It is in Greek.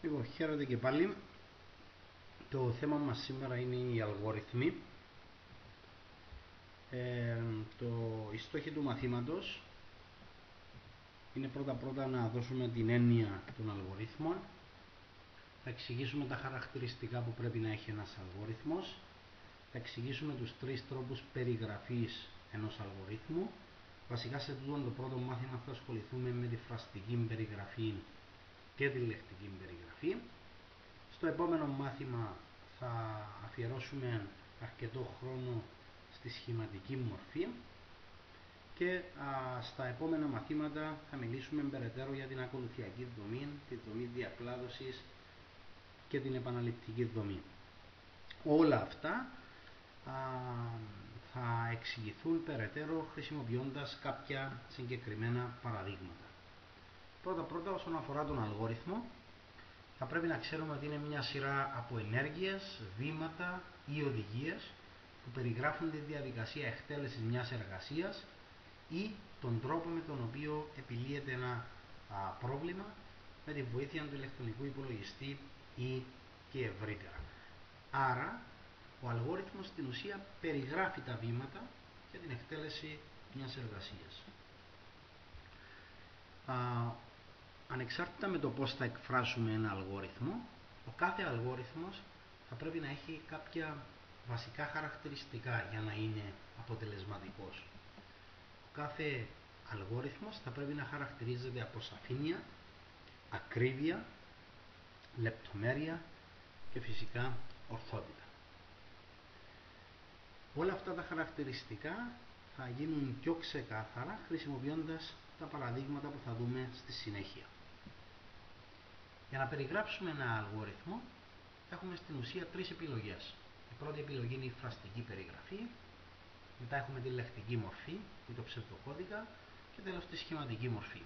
Λοιπόν, χαίρετε και πάλι. Το θέμα μας σήμερα είναι οι αλγόριθμοι. Η στόχη του μαθήματος είναι πρώτα να δώσουμε την έννοια των αλγορίθμων, θα εξηγήσουμε τα χαρακτηριστικά που πρέπει να έχει ένας αλγόριθμος, θα εξηγήσουμε τους τρεις τρόπους περιγραφής ενός αλγορίθμου. Βασικά σε τούτο το πρώτο μάθημα θα ασχοληθούμε με τη φραστική περιγραφή και τη λεκτική περιγραφή. Στο επόμενο μάθημα θα αφιερώσουμε αρκετό χρόνο στη σχηματική μορφή και στα επόμενα μαθήματα θα μιλήσουμε περαιτέρω για την ακολουθιακή δομή, τη δομή διακλάδωσης και την επαναληπτική δομή. Όλα αυτά θα εξηγηθούν περαιτέρω χρησιμοποιώντας κάποια συγκεκριμένα παραδείγματα. Πρώτα όσον αφορά τον αλγόριθμο, θα πρέπει να ξέρουμε ότι είναι μια σειρά από ενέργειες, βήματα ή οδηγίες που περιγράφουν τη διαδικασία εκτέλεσης μιας εργασίας ή τον τρόπο με τον οποίο επιλύεται ένα πρόβλημα με τη βοήθεια του ηλεκτρονικού υπολογιστή ή και ευρύτερα. Άρα, ο αλγόριθμος στην ουσία περιγράφει τα βήματα και την εκτέλεση μιας εργασίας. Ανεξάρτητα με το πώς θα εκφράσουμε ένα αλγόριθμο, ο κάθε αλγόριθμος θα πρέπει να έχει κάποια βασικά χαρακτηριστικά για να είναι αποτελεσματικός. Ο κάθε αλγόριθμος θα πρέπει να χαρακτηρίζεται από σαφήνεια, ακρίβεια, λεπτομέρεια και φυσικά ορθότητα. Όλα αυτά τα χαρακτηριστικά θα γίνουν πιο ξεκάθαρα χρησιμοποιώντας τα παραδείγματα που θα δούμε στη συνέχεια. Για να περιγράψουμε ένα αλγόριθμο έχουμε στην ουσία τρεις επιλογές. Η πρώτη επιλογή είναι η φραστική περιγραφή, μετά έχουμε τη λεκτική μορφή ή το ψευδοκώδικα και τέλος τη σχηματική μορφή.